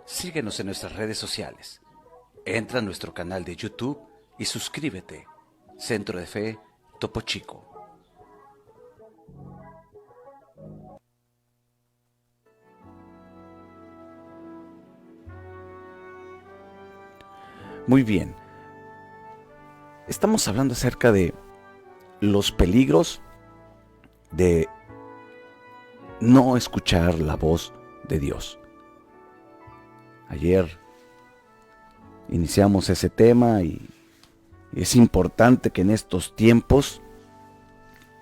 Síguenos en nuestras redes sociales. Entra a nuestro canal de YouTube y suscríbete. Centro de Fe Topo Chico. Muy bien. Estamos hablando acerca de los peligros de no escuchar la voz de Dios. Ayer iniciamos ese tema y es importante que en estos tiempos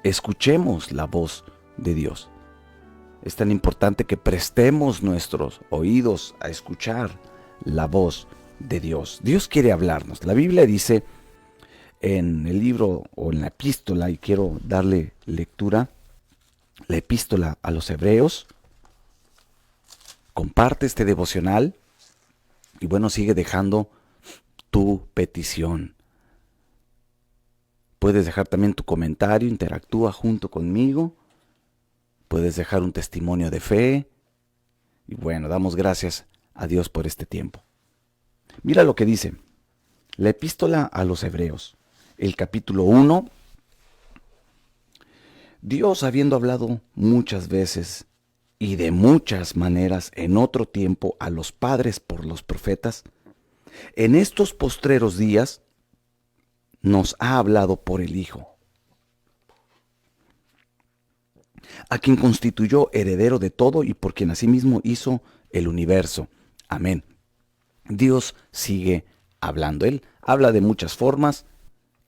escuchemos la voz de Dios. Es tan importante que prestemos nuestros oídos a escuchar la voz de Dios. Dios quiere hablarnos. La Biblia dice en el libro o en la epístola, y quiero darle lectura, la epístola a los Hebreos. Comparte este devocional y bueno, sigue dejando tu petición. Puedes dejar también tu comentario, interactúa junto conmigo. Puedes dejar un testimonio de fe. Y bueno, damos gracias a Dios por este tiempo. Mira lo que dice la epístola a los Hebreos, el capítulo 1. Dios, habiendo hablado muchas veces y de muchas maneras en otro tiempo a los padres por los profetas, en estos postreros días nos ha hablado por el Hijo, a quien constituyó heredero de todo y por quien asimismo hizo el universo. Amén. Dios sigue hablando. Él habla de muchas formas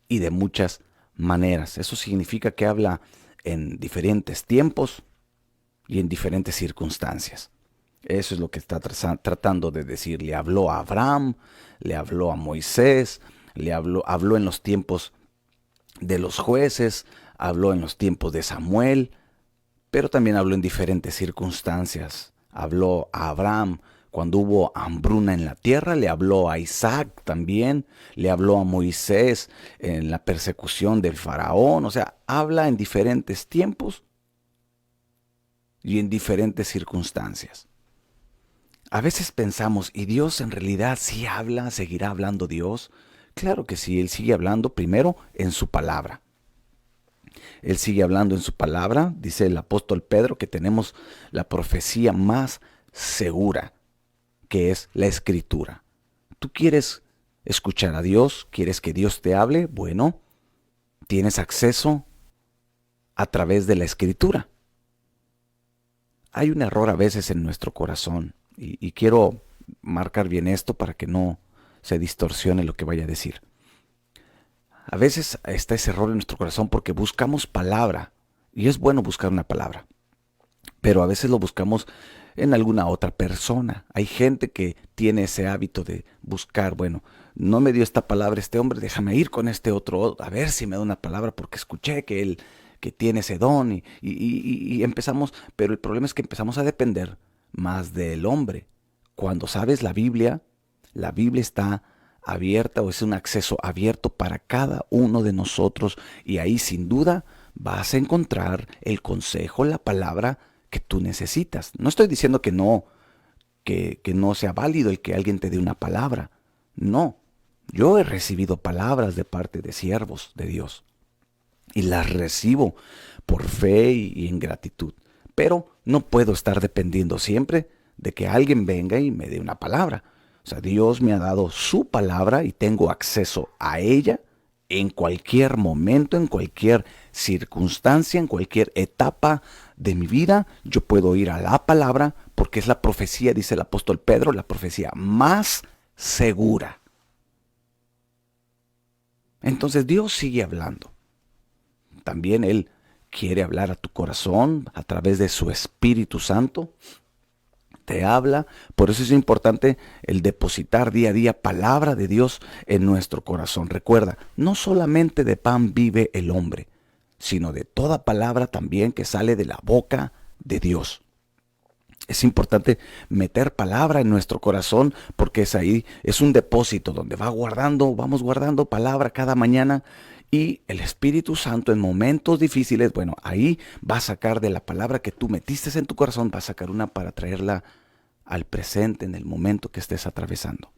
y de muchas maneras. Eso significa que habla en diferentes tiempos y en diferentes circunstancias. Eso es lo que está tratando de decir. Le habló a Abraham, le habló a Moisés, habló en los tiempos de los jueces, habló en los tiempos de Samuel, pero también habló en diferentes circunstancias. Habló a Abraham cuando hubo hambruna en la tierra, le habló a Isaac también, le habló a Moisés en la persecución del faraón. O sea, habla en diferentes tiempos y en diferentes circunstancias. A veces pensamos, ¿y Dios en realidad sí habla? ¿Seguirá hablando Dios? Claro que sí, Él sigue hablando primero en su palabra. Él sigue hablando en su palabra. Dice el apóstol Pedro que tenemos la profecía más segura, que es la Escritura. ¿Tú quieres escuchar a Dios? ¿Quieres que Dios te hable? Bueno, tienes acceso a través de la Escritura. Hay un error a veces en nuestro corazón y quiero marcar bien esto para que no se distorsione lo que vaya a decir. A veces está ese error en nuestro corazón porque buscamos palabra, y es bueno buscar una palabra, pero a veces lo buscamos en alguna otra persona. Hay gente que tiene ese hábito de buscar, bueno, no me dio esta palabra este hombre, déjame ir con este otro, a ver si me da una palabra porque escuché que él que tiene ese don y empezamos, pero el problema es que empezamos a depender más del hombre. Cuando sabes la Biblia está abierta, o es un acceso abierto para cada uno de nosotros, y ahí sin duda vas a encontrar el consejo, la palabra que tú necesitas. No estoy diciendo que no sea válido el que alguien te dé una palabra. No, yo he recibido palabras de parte de siervos de Dios y las recibo por fe y en gratitud. Pero no puedo estar dependiendo siempre de que alguien venga y me dé una palabra. O sea, Dios me ha dado su palabra y tengo acceso a ella en cualquier momento, en cualquier circunstancia, en cualquier etapa de mi vida. Yo puedo ir a la palabra porque es la profecía, dice el apóstol Pedro, la profecía más segura. Entonces Dios sigue hablando. También Él quiere hablar a tu corazón a través de su Espíritu Santo. Te habla, por eso es importante el depositar día a día palabra de Dios en nuestro corazón. Recuerda, no solamente de pan vive el hombre, sino de toda palabra también que sale de la boca de Dios. Es importante meter palabra en nuestro corazón porque es ahí, es un depósito donde vamos guardando palabra cada mañana, y el Espíritu Santo en momentos difíciles, ahí va a sacar de la palabra que tú metiste en tu corazón, va a sacar una para traerla al presente, en el momento que estés atravesando.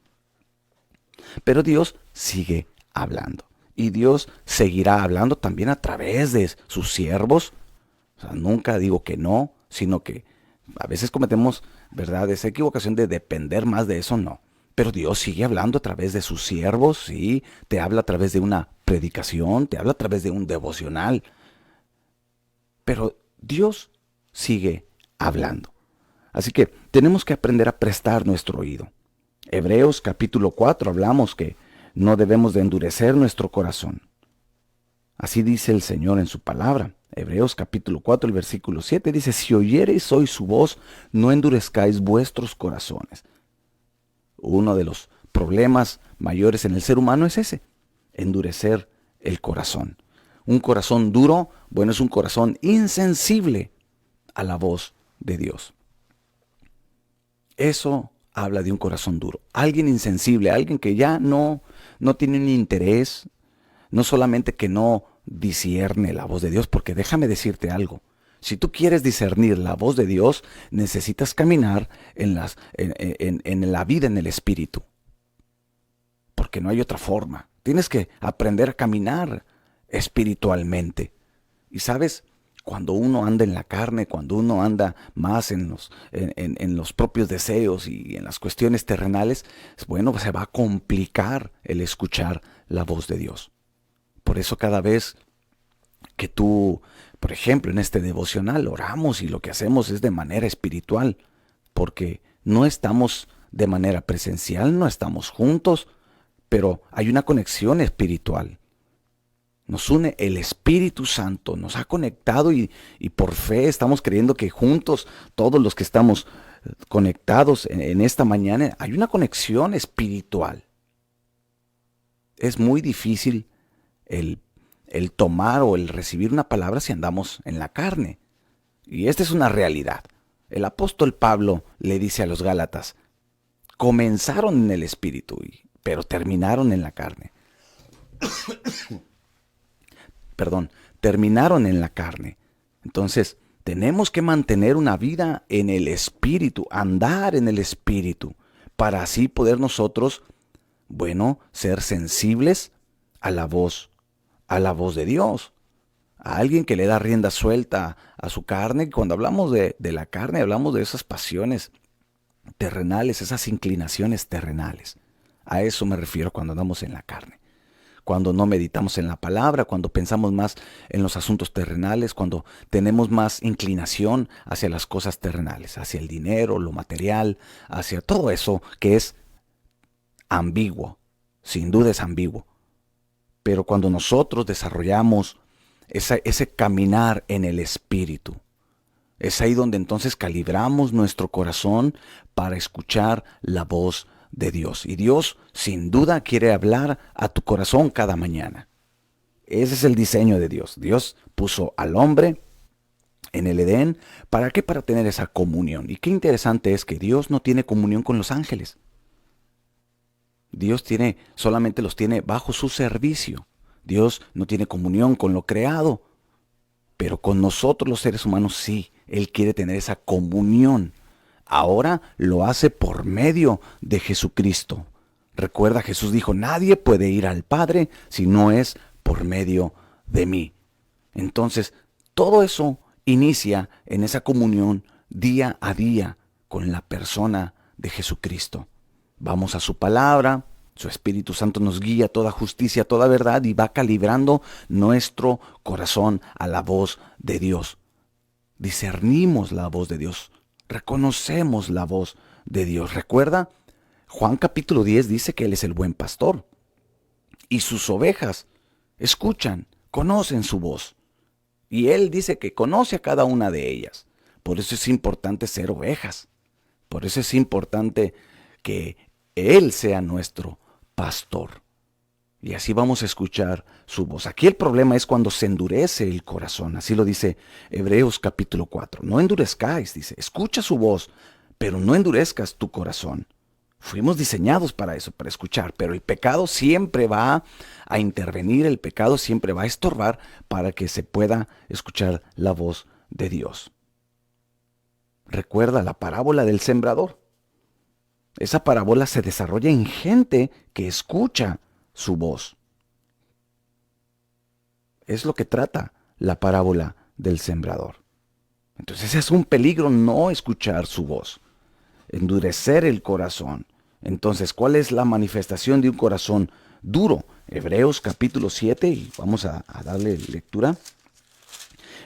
Pero Dios sigue hablando. Y Dios seguirá hablando también a través de sus siervos. O sea, nunca digo que no, sino que a veces cometemos, ¿verdad?, esa equivocación de depender más de eso, no. Pero Dios sigue hablando a través de sus siervos, sí, te habla a través de una predicación, te habla a través de un devocional. Pero Dios sigue hablando. Así que tenemos que aprender a prestar nuestro oído. Hebreos capítulo 4 hablamos que no debemos de endurecer nuestro corazón. Así dice el Señor en su palabra. Hebreos capítulo 4, el versículo 7 dice, si oyereis hoy su voz, no endurezcáis vuestros corazones. Uno de los problemas mayores en el ser humano es ese, endurecer el corazón. Un corazón duro, bueno, es un corazón insensible a la voz de Dios. Eso habla de un corazón duro. Alguien insensible, alguien que ya no tiene ni interés, no solamente que no discierne la voz de Dios, porque déjame decirte algo. Si tú quieres discernir la voz de Dios, necesitas caminar en la vida, en el Espíritu. Porque no hay otra forma. Tienes que aprender a caminar espiritualmente. Y sabes, cuando uno anda en la carne, cuando uno anda más en los propios deseos y en las cuestiones terrenales, bueno, se va a complicar el escuchar la voz de Dios. Por eso cada vez que tú, por ejemplo, en este devocional oramos y lo que hacemos es de manera espiritual, porque no estamos de manera presencial, no estamos juntos, pero hay una conexión espiritual. Nos une el Espíritu Santo, nos ha conectado y por fe estamos creyendo que juntos, todos los que estamos conectados en esta mañana, hay una conexión espiritual. Es muy difícil el tomar o el recibir una palabra si andamos en la carne. Y esta es una realidad. El apóstol Pablo le dice a los Gálatas, comenzaron en el Espíritu, pero terminaron en la carne. Terminaron en la carne. Entonces, tenemos que mantener una vida en el Espíritu, andar en el Espíritu, para así poder nosotros, bueno, ser sensibles a la voz de Dios. A alguien que le da rienda suelta a su carne. Cuando hablamos de la carne, hablamos de esas pasiones terrenales, esas inclinaciones terrenales. A eso me refiero cuando andamos en la carne. Cuando no meditamos en la palabra, cuando pensamos más en los asuntos terrenales, cuando tenemos más inclinación hacia las cosas terrenales, hacia el dinero, lo material, hacia todo eso que es ambiguo. Sin duda es ambiguo. Pero cuando nosotros desarrollamos ese caminar en el Espíritu, es ahí donde entonces calibramos nuestro corazón para escuchar la voz de Dios. Y Dios sin duda quiere hablar a tu corazón cada mañana. Ese es el diseño de Dios. Dios puso al hombre en el Edén. ¿Para qué? Para tener esa comunión. Y qué interesante es que Dios no tiene comunión con los ángeles. Dios solamente los tiene bajo su servicio. Dios no tiene comunión con lo creado. Pero con nosotros los seres humanos sí. Él quiere tener esa comunión. Ahora lo hace por medio de Jesucristo. Recuerda, Jesús dijo, nadie puede ir al Padre si no es por medio de mí. Entonces, todo eso inicia en esa comunión día a día con la persona de Jesucristo. Vamos a su palabra, su Espíritu Santo nos guía a toda justicia, a toda verdad y va calibrando nuestro corazón a la voz de Dios. Discernimos la voz de Dios, reconocemos la voz de Dios. Recuerda, Juan capítulo 10 dice que Él es el buen pastor y sus ovejas escuchan, conocen su voz. Y Él dice que conoce a cada una de ellas. Por eso es importante ser ovejas. Por eso es importante que Él sea nuestro pastor. Y así vamos a escuchar su voz. Aquí el problema es cuando se endurece el corazón. Así lo dice Hebreos capítulo 4. No endurezcáis, dice. Escucha su voz, pero no endurezcas tu corazón. Fuimos diseñados para eso, para escuchar. Pero el pecado siempre va a intervenir, el pecado siempre va a estorbar para que se pueda escuchar la voz de Dios. Recuerda la parábola del sembrador. Esa parábola se desarrolla en gente que escucha su voz. Es lo que trata la parábola del sembrador. Entonces es un peligro no escuchar su voz, endurecer el corazón. Entonces, ¿cuál es la manifestación de un corazón duro? Hebreos capítulo 7, y vamos a darle lectura.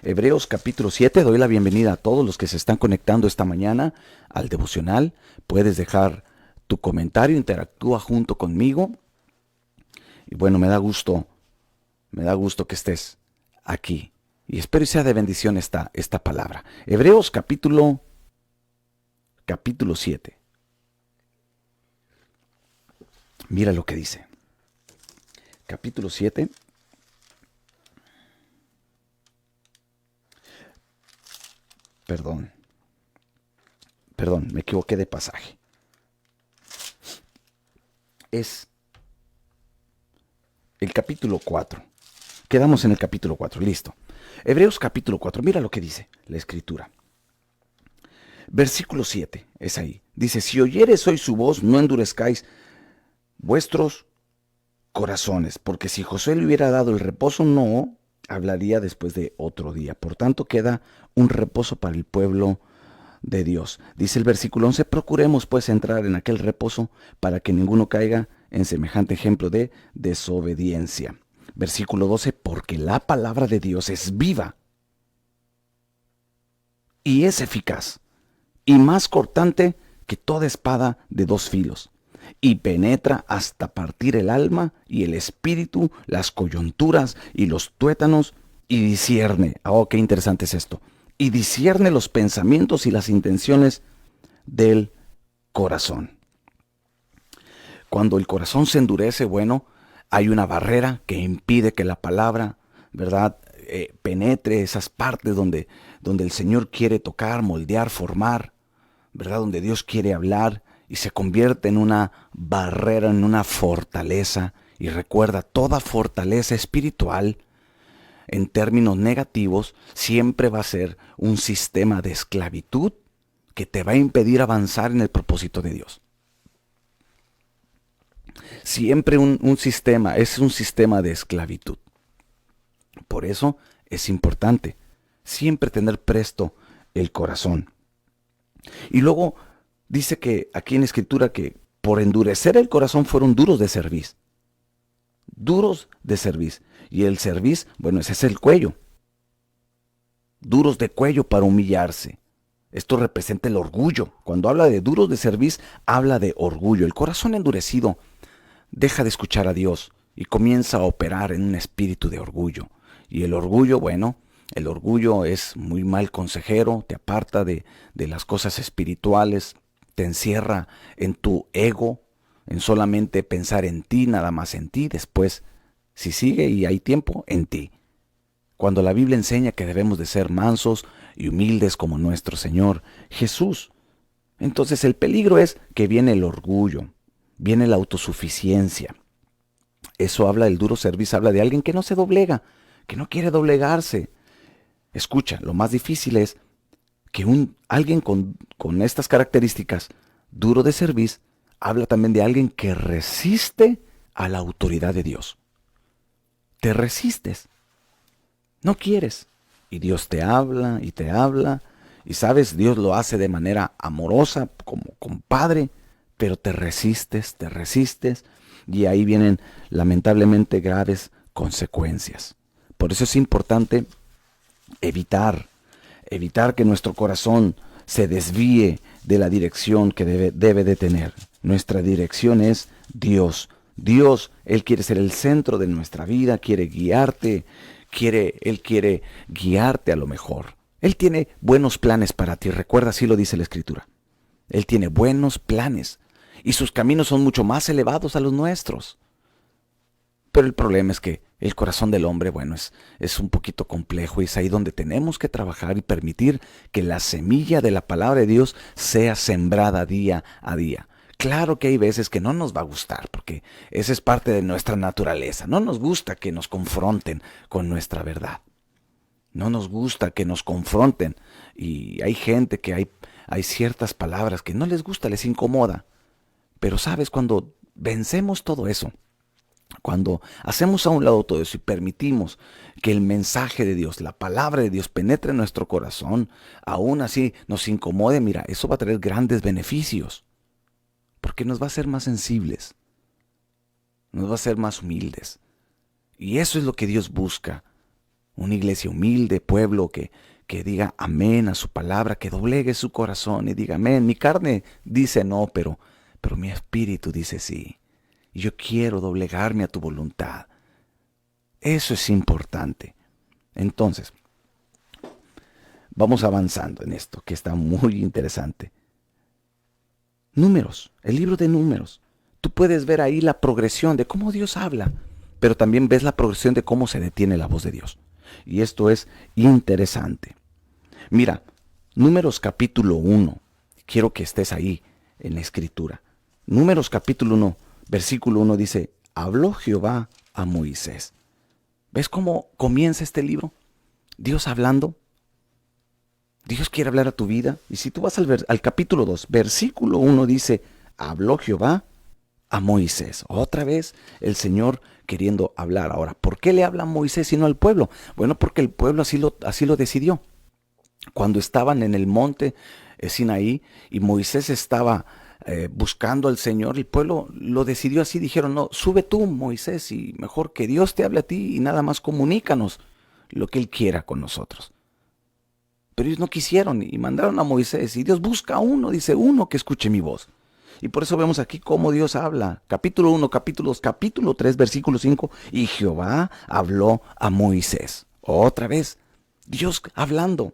Hebreos capítulo 7, doy la bienvenida a todos los que se están conectando esta mañana al devocional. Puedes dejar tu comentario, interactúa junto conmigo. Y bueno, me da gusto que estés aquí. Y espero y sea de bendición esta palabra. Hebreos capítulo 7. Mira lo que dice. Capítulo 7. Perdón, me equivoqué de pasaje. Es el capítulo 4. Quedamos en el capítulo 4, listo. Hebreos capítulo 4, mira lo que dice la escritura. Versículo 7, es ahí. Dice, si oyeres hoy su voz, no endurezcáis vuestros corazones, porque si Josué le hubiera dado el reposo, no hablaría después de otro día. Por tanto, queda un reposo para el pueblo de Dios. Dice el versículo 11, procuremos pues entrar en aquel reposo para que ninguno caiga en semejante ejemplo de desobediencia. Versículo 12, porque la palabra de Dios es viva y es eficaz y más cortante que toda espada de dos filos, y penetra hasta partir el alma y el espíritu, las coyunturas y los tuétanos, y discierne. Oh, qué interesante es esto. Y discierne los pensamientos y las intenciones del corazón. Cuando el corazón se endurece, bueno, hay una barrera que impide que la palabra, ¿verdad?, penetre esas partes donde el Señor quiere tocar, moldear, formar, ¿verdad?, donde Dios quiere hablar, y se convierte en una barrera, en una fortaleza. Y recuerda, toda fortaleza espiritual, en términos negativos, siempre va a ser un sistema de esclavitud que te va a impedir avanzar en el propósito de Dios. Siempre un sistema es un sistema de esclavitud. Por eso es importante siempre tener presto el corazón. Y luego dice que aquí en la escritura que por endurecer el corazón fueron duros de cerviz. Duros de cerviz. Y el cerviz, bueno, ese es el cuello. Duros de cuello para humillarse. Esto representa el orgullo. Cuando habla de duros de cerviz, habla de orgullo. El corazón endurecido deja de escuchar a Dios y comienza a operar en un espíritu de orgullo. Y el orgullo, bueno, el orgullo es muy mal consejero, te aparta de las cosas espirituales, te encierra en tu ego, en solamente pensar en ti, nada más en ti, después, si sigue y hay tiempo, en ti. Cuando la Biblia enseña que debemos de ser mansos y humildes como nuestro Señor Jesús. Entonces el peligro es que viene el orgullo, viene la autosuficiencia. Eso habla del duro servicio, habla de alguien que no se doblega, que no quiere doblegarse. Escucha, lo más difícil es que alguien con estas características, duro de cerviz, habla también de alguien que resiste a la autoridad de Dios. Te resistes, no quieres. Y Dios te habla, y sabes, Dios lo hace de manera amorosa, como compadre, pero te resistes, y ahí vienen lamentablemente graves consecuencias. Por eso es importante evitar que nuestro corazón se desvíe de la dirección que debe de tener. Nuestra dirección es Dios. Dios, Él quiere ser el centro de nuestra vida, quiere guiarte, Él quiere guiarte a lo mejor. Él tiene buenos planes para ti, recuerda, así lo dice la Escritura. Él tiene buenos planes y sus caminos son mucho más elevados a los nuestros. Pero el problema es que el corazón del hombre, bueno, es un poquito complejo y es ahí donde tenemos que trabajar y permitir que la semilla de la palabra de Dios sea sembrada día a día. Claro que hay veces que no nos va a gustar, porque esa es parte de nuestra naturaleza. No nos gusta que nos confronten con nuestra verdad. No nos gusta que nos confronten. Y hay gente que hay ciertas palabras que no les gusta, les incomoda. Pero sabes, cuando vencemos todo eso, cuando hacemos a un lado todo eso y permitimos que el mensaje de Dios, la palabra de Dios penetre en nuestro corazón, aún así nos incomode, mira, eso va a traer grandes beneficios, porque nos va a hacer más sensibles, nos va a hacer más humildes. Y eso es lo que Dios busca, una iglesia humilde, pueblo que diga amén a su palabra, que doblegue su corazón y diga amén. Mi carne dice no, pero mi espíritu dice sí. Y yo quiero doblegarme a tu voluntad. Eso es importante. Entonces, vamos avanzando en esto, que está muy interesante. Números, el libro de Números. Tú puedes ver ahí la progresión de cómo Dios habla, pero también ves la progresión de cómo se detiene la voz de Dios. Y esto es interesante. Mira, Números capítulo 1. Quiero que estés ahí en la escritura. Números capítulo 1, versículo 1 dice, habló Jehová a Moisés. ¿Ves cómo comienza este libro? Dios hablando. Dios quiere hablar a tu vida. Y si tú vas al capítulo 2, versículo 1 dice, habló Jehová a Moisés. Otra vez el Señor queriendo hablar. Ahora, ¿por qué le habla a Moisés y no al pueblo? Bueno, porque el pueblo así lo decidió. Cuando estaban en el monte Sinaí y Moisés estaba buscando al Señor, el pueblo lo decidió así. Dijeron, no, sube tú, Moisés, y mejor que Dios te hable a ti y nada más comunícanos lo que Él quiera con nosotros. Pero ellos no quisieron y mandaron a Moisés. Y Dios busca a uno, dice, uno que escuche mi voz. Y por eso vemos aquí cómo Dios habla. Capítulo 1, capítulo 2, capítulo 3, versículo 5. Y Jehová habló a Moisés. Otra vez, Dios hablando.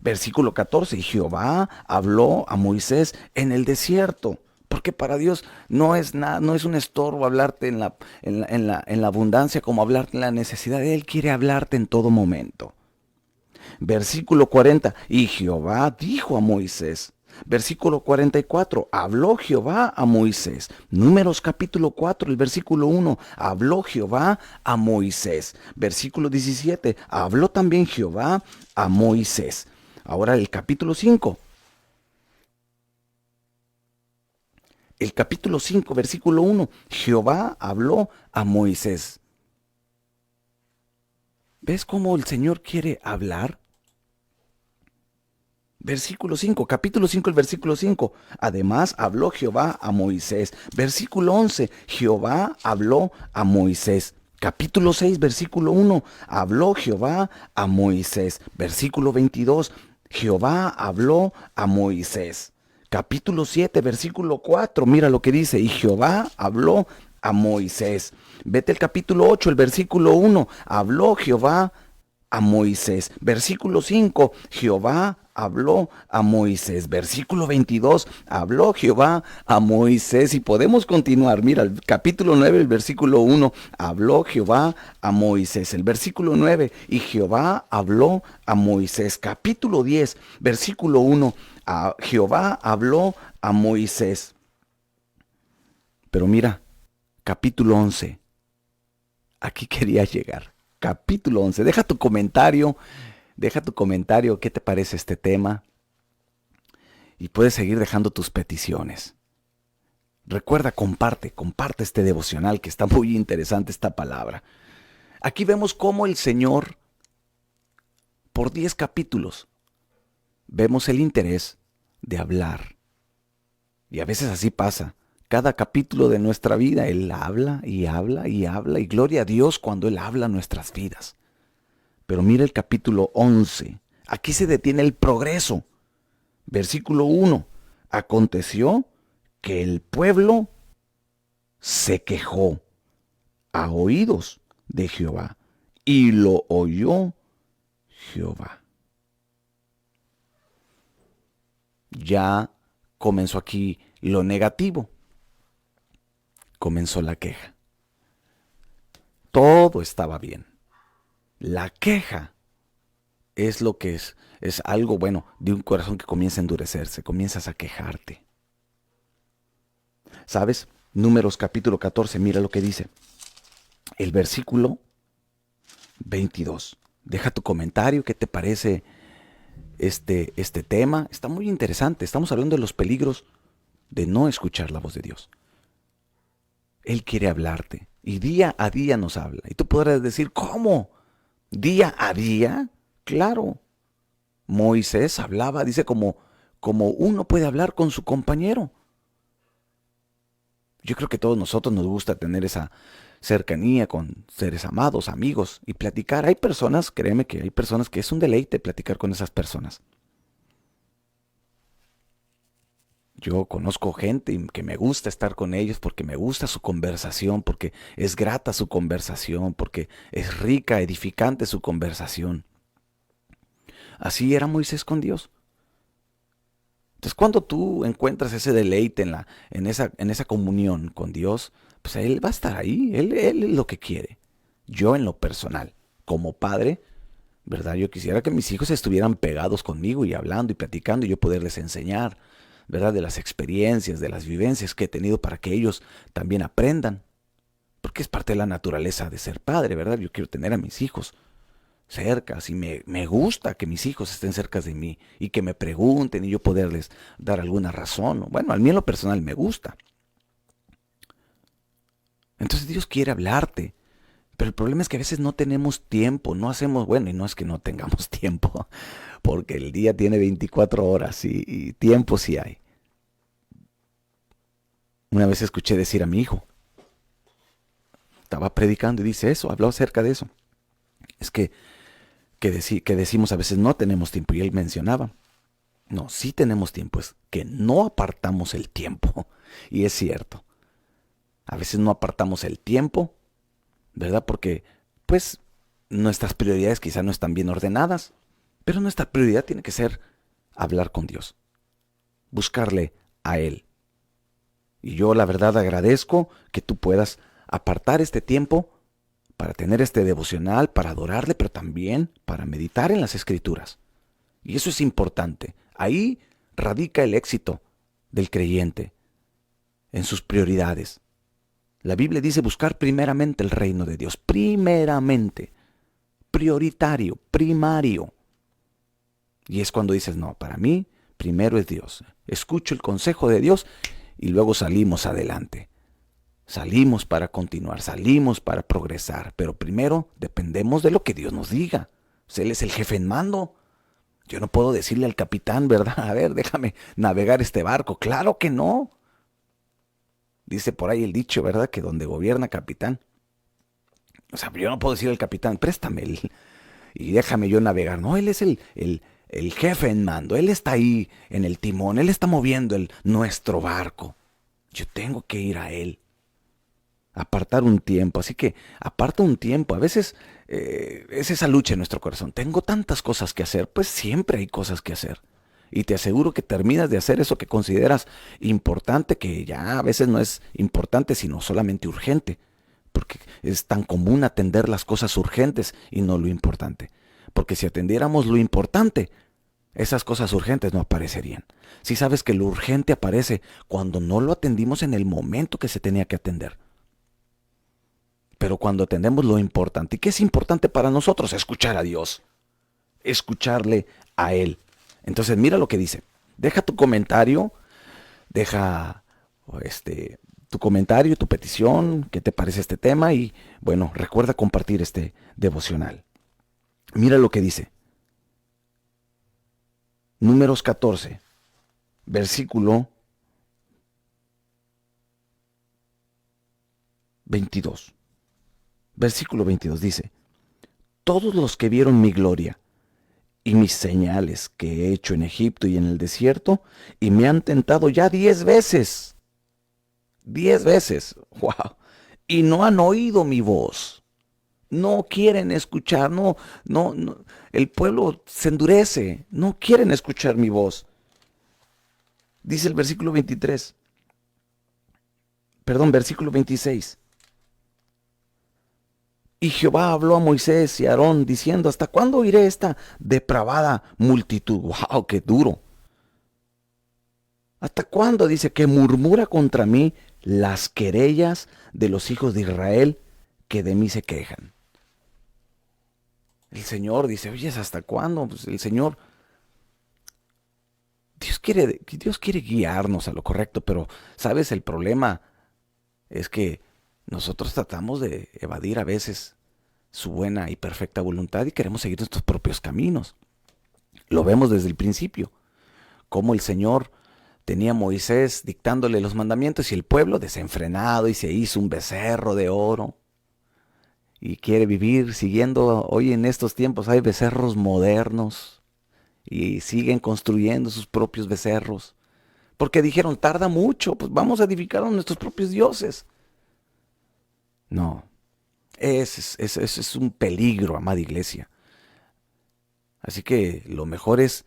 Versículo 14. Y Jehová habló a Moisés en el desierto. Porque para Dios no es nada, no es un estorbo hablarte en la abundancia como hablarte en la necesidad. Él quiere hablarte en todo momento. Versículo 40. Y Jehová dijo a Moisés. Versículo 44, habló Jehová a Moisés. Números capítulo 4, el versículo 1, habló Jehová a Moisés. Versículo 17, habló también Jehová a Moisés. Ahora el capítulo 5. El capítulo 5, versículo 1, Jehová habló a Moisés. ¿Ves cómo el Señor quiere hablar? Versículo 5, capítulo 5, el versículo 5. Además habló Jehová a Moisés. Versículo 11, Jehová habló a Moisés. Capítulo 6, versículo 1, habló Jehová a Moisés. Versículo 22, Jehová habló a Moisés. Capítulo 7, versículo 4, mira lo que dice, y Jehová habló a Moisés. Vete al capítulo 8, el versículo 1, habló Jehová a Moisés. Versículo 5, Jehová habló a Moisés. Versículo 22, habló Jehová a Moisés. Y podemos continuar. Mira, el capítulo 9, el versículo 1, habló Jehová a Moisés. El versículo 9, y Jehová habló a Moisés. Capítulo 10, versículo 1, Jehová habló a Moisés. Pero mira, capítulo 11, aquí quería llegar. Capítulo 11, deja tu comentario, qué te parece este tema y puedes seguir dejando tus peticiones. Recuerda, comparte este devocional que está muy interesante esta palabra. Aquí vemos cómo el Señor, por 10 capítulos, vemos el interés de hablar. Y a veces así pasa. Cada capítulo de nuestra vida, Él habla y habla y habla. Y gloria a Dios cuando Él habla en nuestras vidas. Pero mira el capítulo 11. Aquí se detiene el progreso. Versículo 1. Aconteció que el pueblo se quejó a oídos de Jehová. Y lo oyó Jehová. Ya comenzó aquí lo negativo. Comenzó la queja. Todo estaba bien. La queja es lo que es algo bueno de un corazón que comienza a endurecerse, comienzas a quejarte. ¿Sabes? Números capítulo 14, mira lo que dice. El versículo 22. Deja tu comentario, ¿qué te parece este tema? Está muy interesante, estamos hablando de los peligros de no escuchar la voz de Dios. Él quiere hablarte y día a día nos habla. Y tú podrás decir, ¿cómo? ¿Día a día? Claro. Moisés hablaba, dice, como uno puede hablar con su compañero. Yo creo que a todos nosotros nos gusta tener esa cercanía con seres amados, amigos y platicar. Hay personas, créeme que hay personas que es un deleite platicar con esas personas. Yo conozco gente que me gusta estar con ellos porque me gusta su conversación, porque es grata su conversación, porque es rica, edificante su conversación. Así era Moisés con Dios. Entonces, cuando tú encuentras ese deleite en esa comunión con Dios, pues Él va a estar ahí. Él es lo que quiere. Yo en lo personal, como padre, ¿verdad? Yo quisiera que mis hijos estuvieran pegados conmigo y hablando y platicando y yo poderles enseñar, ¿verdad? De las experiencias, de las vivencias que he tenido para que ellos también aprendan. Porque es parte de la naturaleza de ser padre, ¿verdad? Yo quiero tener a mis hijos cerca, y me gusta que mis hijos estén cerca de mí y que me pregunten y yo poderles dar alguna razón. Bueno, a mí en lo personal me gusta. Entonces Dios quiere hablarte, pero el problema es que a veces no tenemos tiempo, no hacemos, bueno, y no es que no tengamos tiempo, porque el día tiene 24 horas y tiempo sí hay. Una vez escuché decir a mi hijo, estaba predicando y dice eso, habló acerca de eso. Es que decimos a veces no tenemos tiempo y él mencionaba, no, sí tenemos tiempo, es que no apartamos el tiempo. Y es cierto, a veces no apartamos el tiempo, ¿verdad? Porque pues nuestras prioridades quizás no están bien ordenadas, pero nuestra prioridad tiene que ser hablar con Dios, buscarle a Él. Y yo la verdad agradezco que tú puedas apartar este tiempo para tener este devocional, para adorarle, pero también para meditar en las Escrituras. Y eso es importante. Ahí radica el éxito del creyente, en sus prioridades. La Biblia dice buscar primeramente el reino de Dios. Primeramente. Prioritario, primario. Y es cuando dices, no, para mí primero es Dios. Escucho el consejo de Dios y luego salimos adelante. Salimos para continuar, salimos para progresar, pero primero dependemos de lo que Dios nos diga. Él es el jefe en mando. Yo no puedo decirle al capitán, ¿verdad? A ver, déjame navegar este barco. Claro que no. Dice por ahí el dicho, ¿verdad? Que donde gobierna capitán. O sea, yo no puedo decirle al capitán, préstame y déjame yo navegar. No, él es el jefe en mando. Él está ahí en el timón. Él está moviendo nuestro barco. Yo tengo que ir a él. Apartar un tiempo. Así que aparta un tiempo. A veces es esa lucha en nuestro corazón. Tengo tantas cosas que hacer. Pues siempre hay cosas que hacer. Y te aseguro que terminas de hacer eso que consideras importante, que ya a veces no es importante, sino solamente urgente. Porque es tan común atender las cosas urgentes y no lo importante. Porque si atendiéramos lo importante, esas cosas urgentes no aparecerían. Si sabes que lo urgente aparece cuando no lo atendimos en el momento que se tenía que atender. Pero cuando atendemos lo importante, ¿y qué es importante para nosotros? Escuchar a Dios, escucharle a Él. Entonces mira lo que dice. Deja tu comentario, deja tu comentario, tu petición, qué te parece este tema y bueno, recuerda compartir este devocional. Mira lo que dice. Números 14, versículo 22. Versículo 22 dice, todos los que vieron mi gloria y mis señales que he hecho en Egipto y en el desierto, y me han tentado ya 10 veces. 10 veces. Wow. Y no han oído mi voz. No quieren escuchar, no. El pueblo se endurece. No quieren escuchar mi voz. Dice el versículo 23. Perdón, versículo 26. Y Jehová habló a Moisés y a Aarón diciendo, ¿hasta cuándo oiré esta depravada multitud? ¡Wow, qué duro! ¿Hasta cuándo dice que murmura contra mí las querellas de los hijos de Israel que de mí se quejan? El Señor dice, oye, ¿hasta cuándo? Pues el Señor, Dios quiere guiarnos a lo correcto, pero ¿sabes? El problema es que nosotros tratamos de evadir a veces su buena y perfecta voluntad y queremos seguir nuestros propios caminos. Lo vemos desde el principio, cómo el Señor tenía a Moisés dictándole los mandamientos y el pueblo desenfrenado y se hizo un becerro de oro y quiere vivir siguiendo. Hoy en estos tiempos hay becerros modernos y siguen construyendo sus propios becerros porque dijeron, tarda mucho, pues vamos a edificar a nuestros propios dioses. No, es un peligro, amada iglesia. Así que lo mejor es,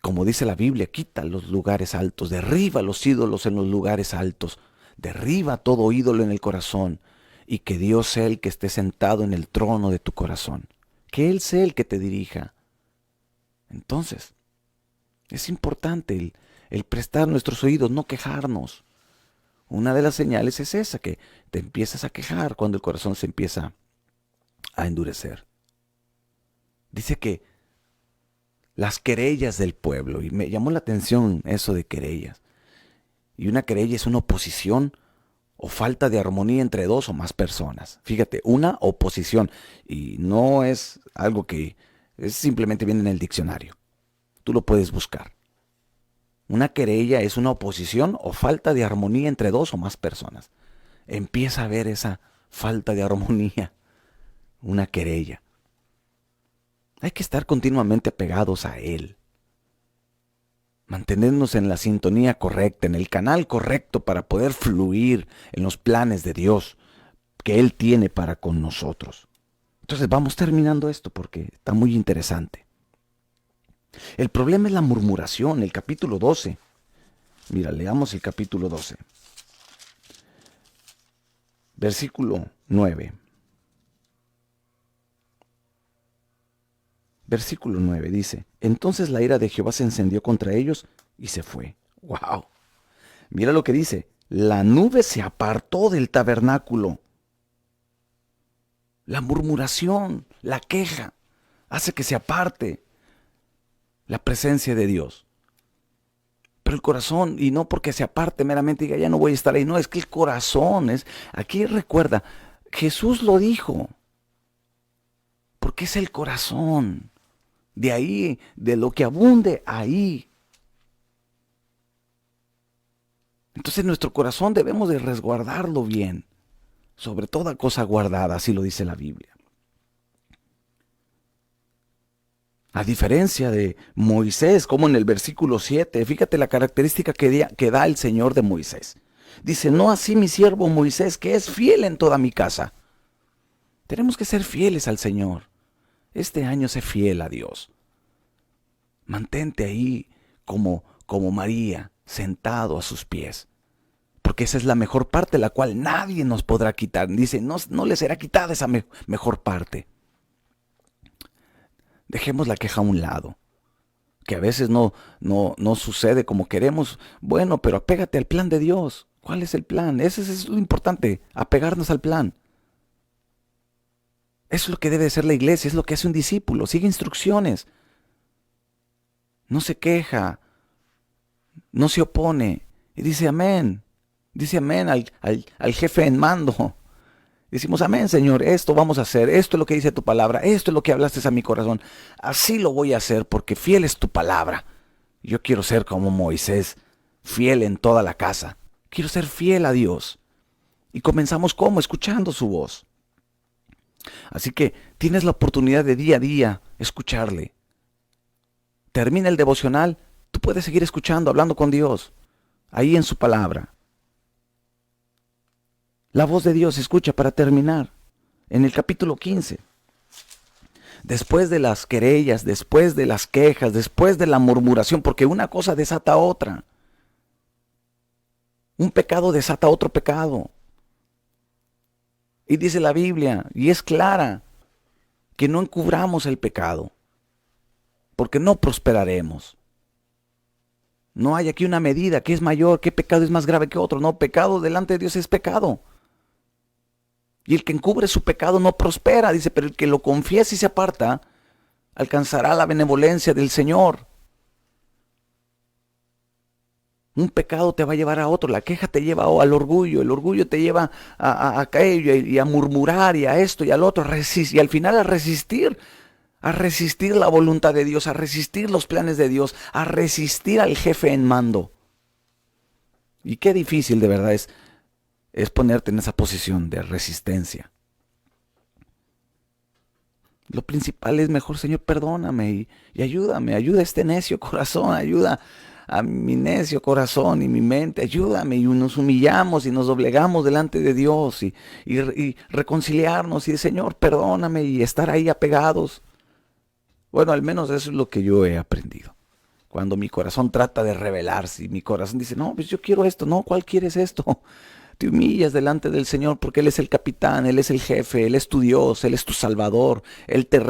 como dice la Biblia, quita los lugares altos, derriba los ídolos en los lugares altos, derriba todo ídolo en el corazón y que Dios sea el que esté sentado en el trono de tu corazón, que Él sea el que te dirija. Entonces, es importante el prestar nuestros oídos, no quejarnos. Una de las señales es esa, que te empiezas a quejar cuando el corazón se empieza a endurecer. Dice que las querellas del pueblo, y me llamó la atención eso de querellas. Y una querella es una oposición o falta de armonía entre dos o más personas. Fíjate, una oposición, y no es algo que simplemente viene en el diccionario. Tú lo puedes buscar. Una querella es una oposición o falta de armonía entre dos o más personas. Empieza a ver esa falta de armonía, una querella. Hay que estar continuamente apegados a Él. Mantenernos en la sintonía correcta, en el canal correcto para poder fluir en los planes de Dios que Él tiene para con nosotros. Entonces vamos terminando esto porque está muy interesante. El problema es la murmuración, el capítulo 12. Mira, leamos el capítulo 12. Versículo 9. Versículo 9 dice, entonces la ira de Jehová se encendió contra ellos y se fue. ¡Wow! Mira lo que dice, la nube se apartó del tabernáculo. La murmuración, la queja, hace que se aparte la presencia de Dios. Pero el corazón, y no porque se aparte meramente y diga, ya no voy a estar ahí, no, es que el corazón es, aquí recuerda, Jesús lo dijo, porque es el corazón. De ahí, de lo que abunde, ahí. Entonces nuestro corazón debemos de resguardarlo bien, sobre toda cosa guardada, así lo dice la Biblia. A diferencia de Moisés, como en el versículo 7, fíjate la característica que da el Señor de Moisés. Dice, no así mi siervo Moisés, que es fiel en toda mi casa. Tenemos que ser fieles al Señor. Este año sé fiel a Dios. Mantente ahí como María, sentado a sus pies. Porque esa es la mejor parte, la cual nadie nos podrá quitar. Dice, no le será quitada esa mejor parte. Dejemos la queja a un lado. Que a veces no sucede como queremos. Bueno, pero apégate al plan de Dios. ¿Cuál es el plan? Eso es lo importante, apegarnos al plan. Eso es lo que debe ser la iglesia, es lo que hace un discípulo. Sigue instrucciones. No se queja, no se opone. Y dice amén. Dice amén al jefe en mando. Decimos amén, Señor, esto vamos a hacer. Esto es lo que dice tu palabra. Esto es lo que hablaste a mi corazón. Así lo voy a hacer porque fiel es tu palabra. Yo quiero ser como Moisés, fiel en toda la casa. Quiero ser fiel a Dios. Y comenzamos ¿cómo? Escuchando su voz. Así que tienes la oportunidad de día a día escucharle. Termina el devocional, tú puedes seguir escuchando, hablando con Dios, ahí en su palabra. La voz de Dios se escucha para terminar, en el capítulo 15. Después de las querellas, después de las quejas, después de la murmuración, porque una cosa desata otra. Un pecado desata otro pecado. Y dice la Biblia, y es clara, que no encubramos el pecado, porque no prosperaremos. No hay aquí una medida, ¿qué es mayor? ¿Qué pecado es más grave que otro? No, pecado delante de Dios es pecado. Y el que encubre su pecado no prospera, dice, pero el que lo confiesa y se aparta, alcanzará la benevolencia del Señor. Un pecado te va a llevar a otro, la queja te lleva al orgullo, el orgullo te lleva a aquello y a murmurar y a esto y al otro, y al final a resistir la voluntad de Dios, a resistir los planes de Dios, a resistir al jefe en mando. Y qué difícil de verdad es ponerte en esa posición de resistencia. Lo principal es mejor, Señor, perdóname y ayúdame, ayuda a este necio corazón, ayuda a mi necio corazón y mi mente, ayúdame, y nos humillamos y nos doblegamos delante de Dios y reconciliarnos y Señor, perdóname, y estar ahí apegados. Bueno, al menos eso es lo que yo he aprendido. Cuando mi corazón trata de rebelarse y mi corazón dice, no, pues yo quiero esto, no, ¿cuál quieres esto? Te humillas delante del Señor porque Él es el capitán, Él es el jefe, Él es tu Dios, Él es tu Salvador, Él te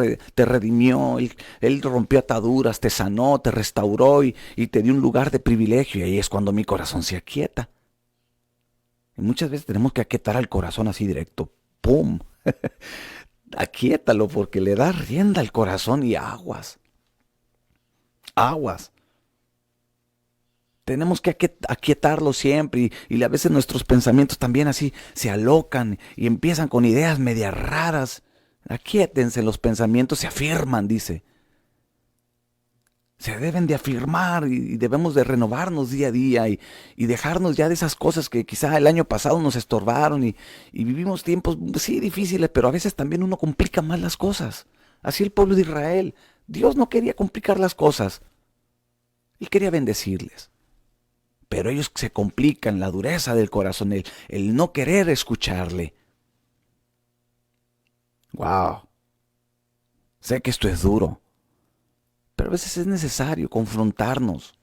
redimió, Él rompió ataduras, te sanó, te restauró y te dio un lugar de privilegio, y ahí es cuando mi corazón se aquieta. Y muchas veces tenemos que aquietar al corazón así directo, ¡pum! Aquíétalo porque le da rienda al corazón y aguas, aguas. Tenemos que aquietarlo siempre y a veces nuestros pensamientos también así se alocan y empiezan con ideas medias raras. Aquíétense, los pensamientos se afirman, dice. Se deben de afirmar y debemos de renovarnos día a día y dejarnos ya de esas cosas que quizá el año pasado nos estorbaron y vivimos tiempos, sí, difíciles, pero a veces también uno complica más las cosas. Así el pueblo de Israel. Dios no quería complicar las cosas. Él quería bendecirles. Pero ellos se complican, la dureza del corazón, el no querer escucharle. Wow, sé que esto es duro, pero a veces es necesario confrontarnos.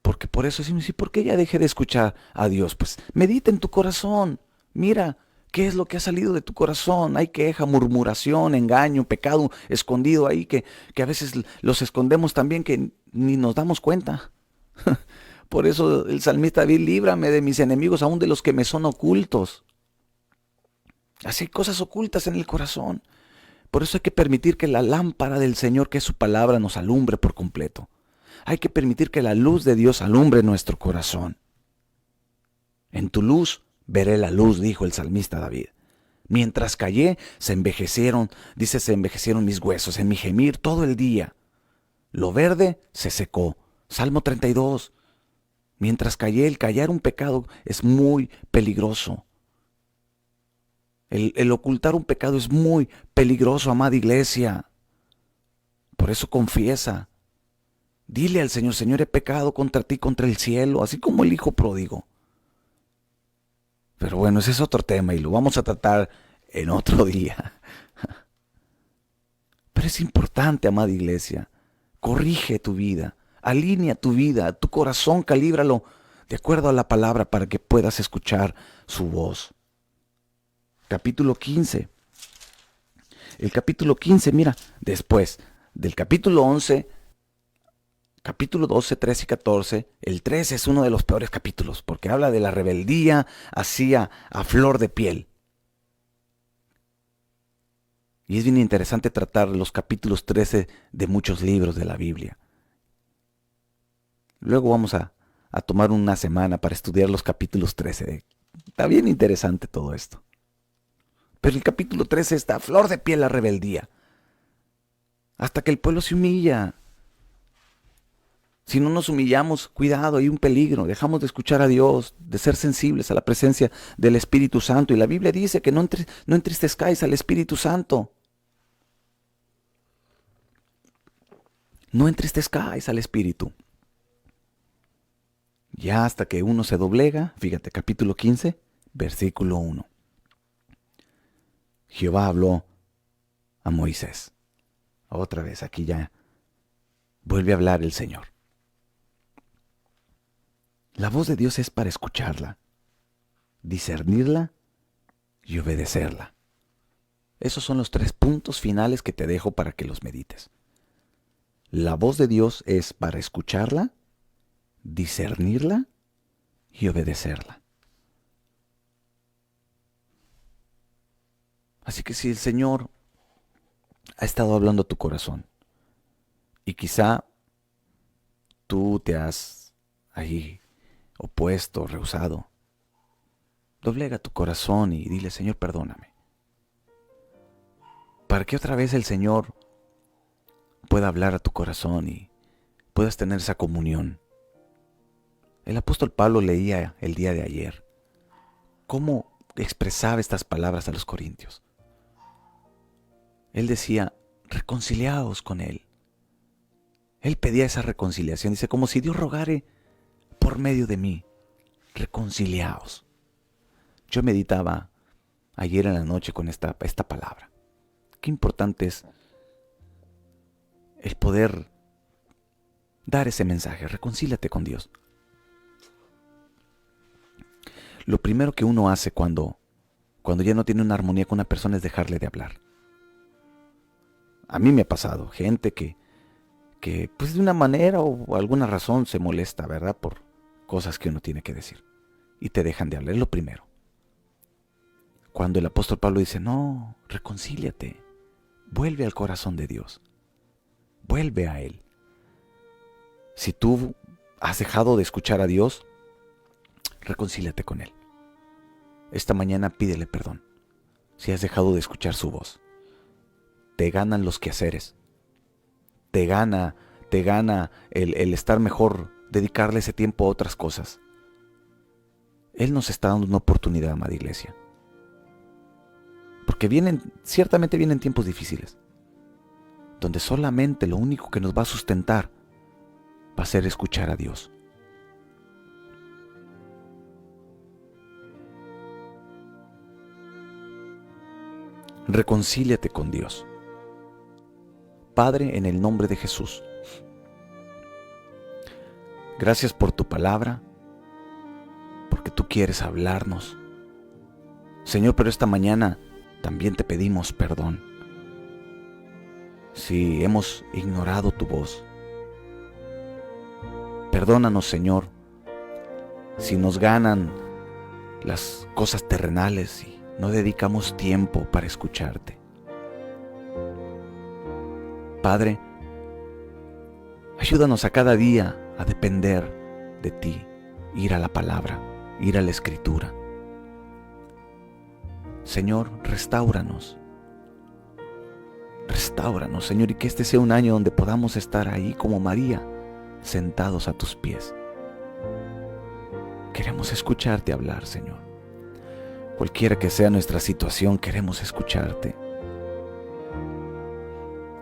Porque por eso decimos, ¿y por qué ya dejé de escuchar a Dios? Pues medita en tu corazón, mira qué es lo que ha salido de tu corazón. Hay queja, murmuración, engaño, pecado escondido ahí que a veces los escondemos también que ni nos damos cuenta. Por eso el salmista David, líbrame de mis enemigos, aún de los que me son ocultos. Así hay cosas ocultas en el corazón. Por eso hay que permitir que la lámpara del Señor, que es su palabra, nos alumbre por completo. Hay que permitir que la luz de Dios alumbre nuestro corazón. En tu luz veré la luz, dijo el salmista David. Mientras callé, se envejecieron, dice, se envejecieron mis huesos, en mi gemir todo el día. Lo verde se secó. Salmo 32. Mientras callé, el callar un pecado es muy peligroso. El ocultar un pecado es muy peligroso, amada iglesia. Por eso confiesa. Dile al Señor, Señor, he pecado contra ti, contra el cielo, así como el hijo pródigo. Pero bueno, ese es otro tema y lo vamos a tratar en otro día. Pero es importante, amada iglesia. Corrige tu vida, alinea tu vida, tu corazón, calíbralo de acuerdo a la palabra para que puedas escuchar su voz. Capítulo 15. El capítulo 15, mira, después del capítulo 11, capítulo 12, 13 y 14, el 13 es uno de los peores capítulos porque habla de la rebeldía hacia a flor de piel. Y es bien interesante tratar los capítulos 13 de muchos libros de la Biblia. Luego vamos a tomar una semana para estudiar los capítulos 13. Está bien interesante todo esto. Pero el capítulo 13 está a flor de piel la rebeldía. Hasta que el pueblo se humilla. Si no nos humillamos, cuidado, hay un peligro. Dejamos de escuchar a Dios, de ser sensibles a la presencia del Espíritu Santo. Y la Biblia dice que no entristezcáis al Espíritu Santo. No entristezcáis al Espíritu. Ya hasta que uno se doblega, fíjate, capítulo 15, versículo 1. Jehová habló a Moisés. Otra vez, aquí ya vuelve a hablar el Señor. La voz de Dios es para escucharla, discernirla y obedecerla. Esos son los 3 puntos finales que te dejo para que los medites. La voz de Dios es para escucharla, discernirla y obedecerla. Así que si el Señor ha estado hablando a tu corazón y quizá tú te has ahí opuesto, rehusado. Doblega tu corazón y dile, Señor, perdóname. Para que otra vez el Señor pueda hablar a tu corazón y puedas tener esa comunión. El apóstol Pablo leía el día de ayer cómo expresaba estas palabras a los corintios. Él decía, reconciliaos con Él. Él pedía esa reconciliación. Dice, como si Dios rogare por medio de mí, reconciliaos. Yo meditaba ayer en la noche con esta palabra. Qué importante es el poder dar ese mensaje. Reconcíliate con Dios. Lo primero que uno hace cuando ya no tiene una armonía con una persona es dejarle de hablar. A mí me ha pasado gente que pues de una manera o alguna razón se molesta, ¿verdad? Por cosas que uno tiene que decir. Y te dejan de hablar, es lo primero. Cuando el apóstol Pablo dice, no, reconcíliate, vuelve al corazón de Dios, vuelve a Él. Si tú has dejado de escuchar a Dios, reconcíliate con Él. Esta mañana pídele perdón si has dejado de escuchar su voz. Te ganan los quehaceres, te gana el estar mejor, dedicarle ese tiempo a otras cosas. Él nos está dando una oportunidad, amada iglesia. Porque ciertamente vienen tiempos difíciles, donde solamente lo único que nos va a sustentar va a ser escuchar a Dios. Reconcíliate con Dios. Padre, en el nombre de Jesús, gracias por tu palabra, porque tú quieres hablarnos. Señor, pero esta mañana también te pedimos perdón si hemos ignorado tu voz. Perdónanos, Señor, si nos ganan las cosas terrenales y no dedicamos tiempo para escucharte. Padre, ayúdanos a cada día a depender de ti, ir a la palabra, ir a la escritura. Señor, restáuranos, Señor, y que este sea un año donde podamos estar ahí como María, sentados a tus pies. Queremos escucharte hablar, Señor. Cualquiera que sea nuestra situación, queremos escucharte.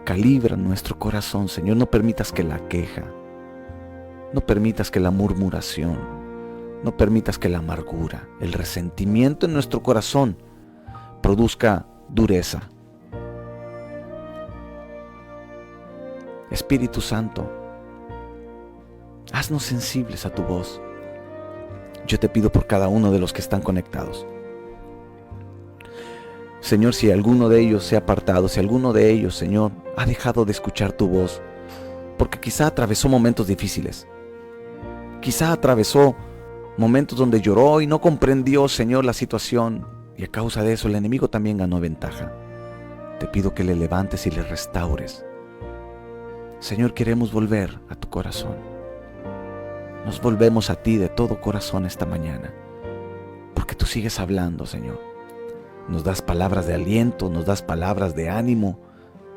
Calibra nuestro corazón, Señor. No permitas que la queja, no permitas que la murmuración, no permitas que la amargura, el resentimiento en nuestro corazón produzca dureza. Espíritu Santo, haznos sensibles a tu voz. Yo te pido por cada uno de los que están conectados. Señor, si alguno de ellos se ha apartado, si alguno de ellos, Señor, ha dejado de escuchar tu voz, porque quizá atravesó momentos difíciles, quizá atravesó momentos donde lloró y no comprendió, Señor, la situación, y a causa de eso el enemigo también ganó ventaja. Te pido que le levantes y le restaures. Señor, queremos volver a tu corazón. Nos volvemos a ti de todo corazón esta mañana, porque tú sigues hablando, Señor. Nos das palabras de aliento, nos das palabras de ánimo,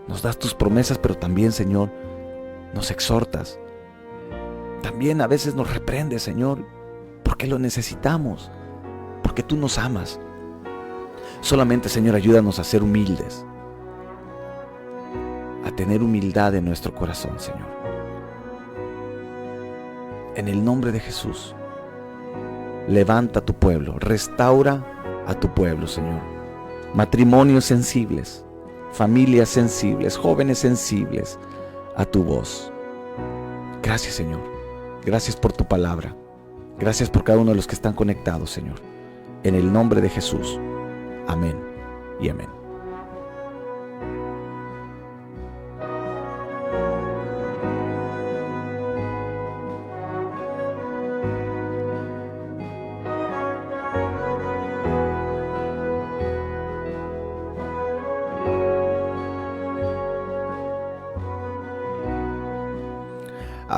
nos das tus promesas, pero también, Señor, nos exhortas. También a veces nos reprendes, Señor, porque lo necesitamos, porque tú nos amas. Solamente, Señor, ayúdanos a ser humildes, a tener humildad en nuestro corazón, Señor. En el nombre de Jesús, levanta a tu pueblo, restaura a tu pueblo, Señor. Matrimonios sensibles, familias sensibles, jóvenes sensibles a tu voz. Gracias, Señor. Gracias por tu palabra. Gracias por cada uno de los que están conectados, Señor. En el nombre de Jesús. Amén y amén.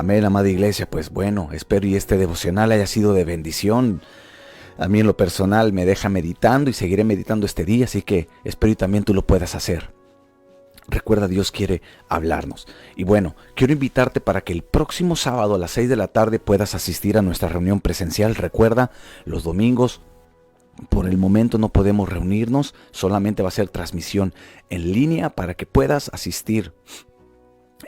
Amén, amada iglesia. Pues bueno, espero y este devocional haya sido de bendición. A mí en lo personal me deja meditando y seguiré meditando este día, así que espero y también tú lo puedas hacer. Recuerda, Dios quiere hablarnos. Y bueno, quiero invitarte para que el próximo sábado a las 6 de la tarde puedas asistir a nuestra reunión presencial. Recuerda, los domingos por el momento no podemos reunirnos, solamente va a ser transmisión en línea para que puedas asistir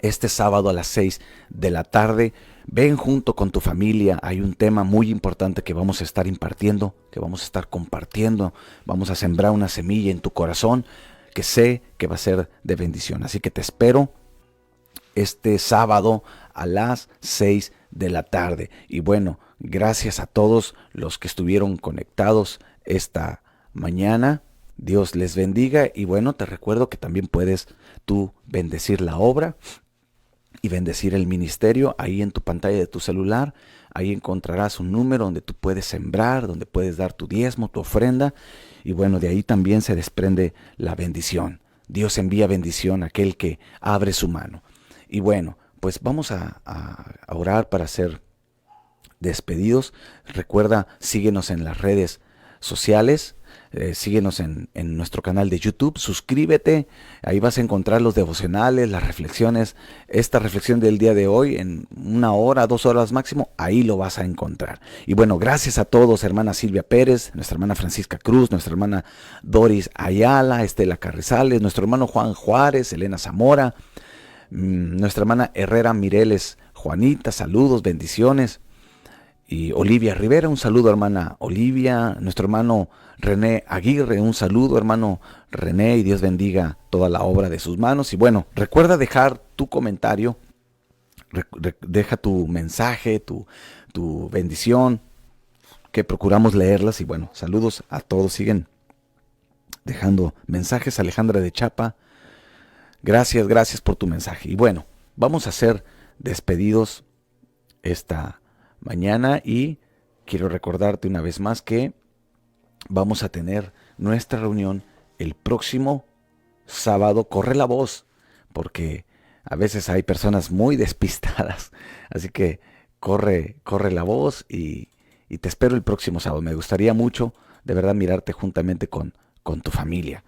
este sábado a las 6 de la tarde. Ven junto con tu familia. Hay un tema muy importante que vamos a estar impartiendo, que vamos a estar compartiendo. Vamos a sembrar una semilla en tu corazón que sé que va a ser de bendición. Así que te espero este sábado a las 6 de la tarde. Y bueno, gracias a todos los que estuvieron conectados esta mañana. Dios les bendiga. Y bueno, te recuerdo que también puedes tú bendecir la obra y bendecir el ministerio. Ahí en tu pantalla de tu celular, ahí encontrarás un número donde tú puedes sembrar, donde puedes dar tu diezmo, tu ofrenda. Y bueno, de ahí también se desprende la bendición. Dios envía bendición a aquel que abre su mano. Y bueno, pues vamos a orar para ser despedidos. Recuerda, síguenos en las redes sociales. Síguenos en nuestro canal de YouTube, suscríbete, ahí vas a encontrar los devocionales, las reflexiones. Esta reflexión del día de hoy, en 1 hora, 2 horas máximo, ahí lo vas a encontrar. Y bueno, gracias a todos, hermana Silvia Pérez, nuestra hermana Francisca Cruz, nuestra hermana Doris Ayala, Estela Carrizales, nuestro hermano Juan Juárez, Elena Zamora, nuestra hermana Herrera Mireles Juanita, saludos, bendiciones. Y Olivia Rivera, un saludo, hermana Olivia. Nuestro hermano René Aguirre, un saludo, hermano René, y Dios bendiga toda la obra de sus manos. Y bueno, recuerda dejar tu comentario, deja tu mensaje, tu bendición, que procuramos leerlas. Y bueno, saludos a todos, siguen dejando mensajes. Alejandra de Chapa, gracias por tu mensaje. Y bueno, vamos a ser despedidos esta mañana y quiero recordarte una vez más que vamos a tener nuestra reunión el próximo sábado. Corre la voz, porque a veces hay personas muy despistadas, así que corre la voz y te espero el próximo sábado. Me gustaría mucho, de verdad, mirarte juntamente con tu familia.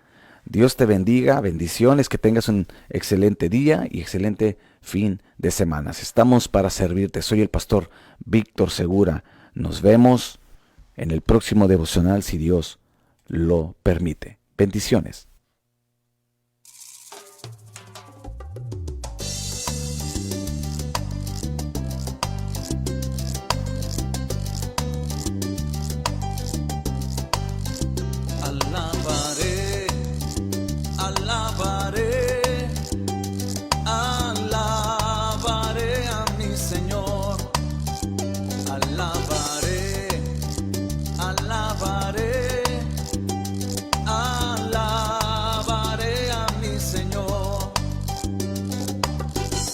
Dios te bendiga, bendiciones, que tengas un excelente día y excelente fin de semana. Estamos para servirte. Soy el pastor Víctor Segura. Nos vemos en el próximo devocional si Dios lo permite. Bendiciones. Alabaré a mi Señor, alabaré, alabaré a mi Señor.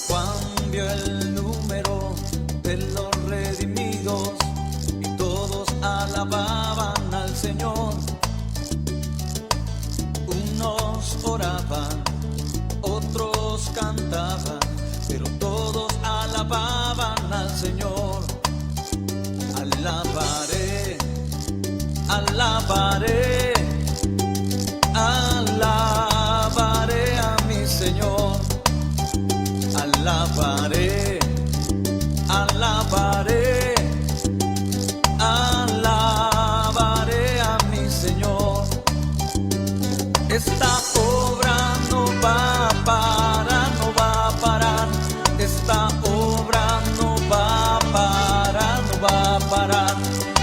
Juan vio el número de los redimidos y todos alababan al Señor. Unos oraban, otros cantaban, pero todos alababan al Señor. Alabaré, alabaré, alabaré a mi Señor. Alabaré, alabaré, alabaré a mi Señor. Esta obra no va a parar, no va a parar. Esta obra no va a parar, no va a parar.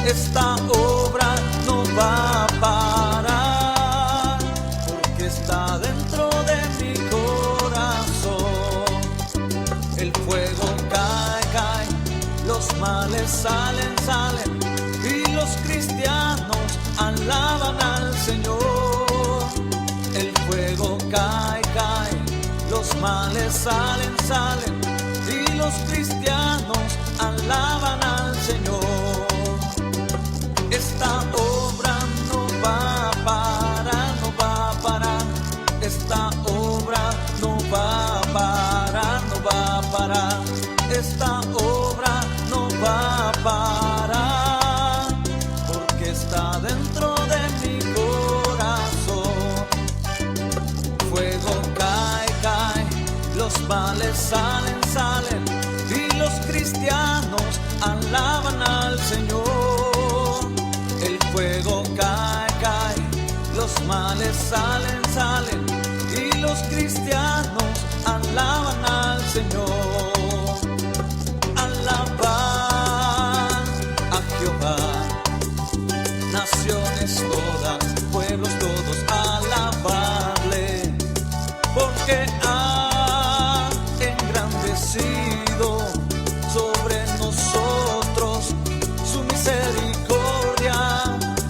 Esta obra no va a parar, porque está dentro de mi corazón. El fuego cae, cae, los males salen, salen, y los cristianos alaban al Señor. El fuego cae, cae, los males salen, salen, y los cristianos alaban al Señor. Esta obra no va a parar, no va a parar. Esta obra no va a parar, no va a parar. Esta obra cristianos alaban al Señor. El fuego cae, cae, los males salen, salen, y los cristianos alaban al Señor. Alaban a Jehová, naciones todas, pueblos todos, alabarle, porque ha engrandecido sobre nosotros su misericordia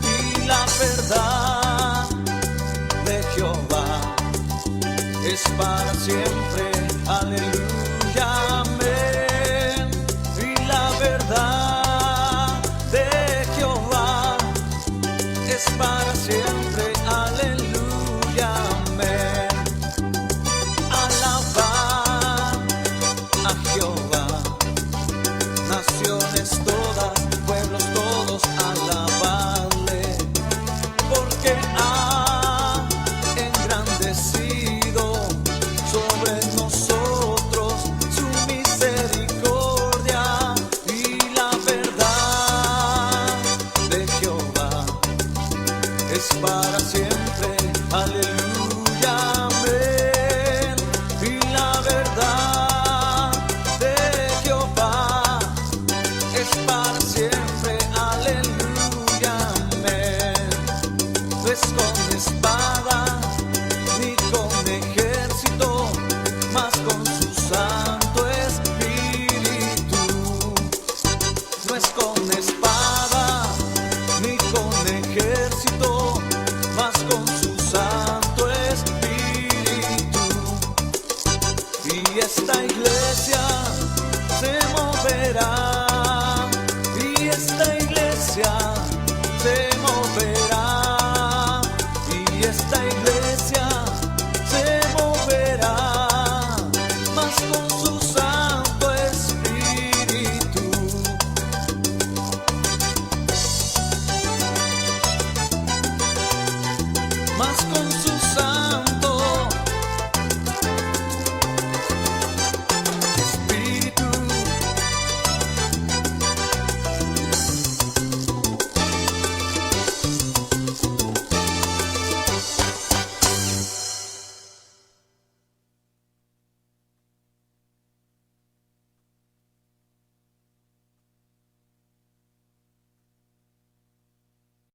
y la verdad de Jehová es para siempre. Aleluya, amén. Y la verdad de Jehová es para siempre. Aleluya, amén. Alabad a Jehová, naciones todas, pueblos todos, alabadle, porque ha engrandecido sobre nosotros su misericordia y la verdad de Jehová es para siempre. Aleluya, amén. Y la verdad de Jehová es para siempre. Aleluya, amén. No es con espada ni con ejército, mas con su Santo Espíritu. No es con espada ni con ejército, mas con su Santo Espíritu. Y esta iglesia se moverá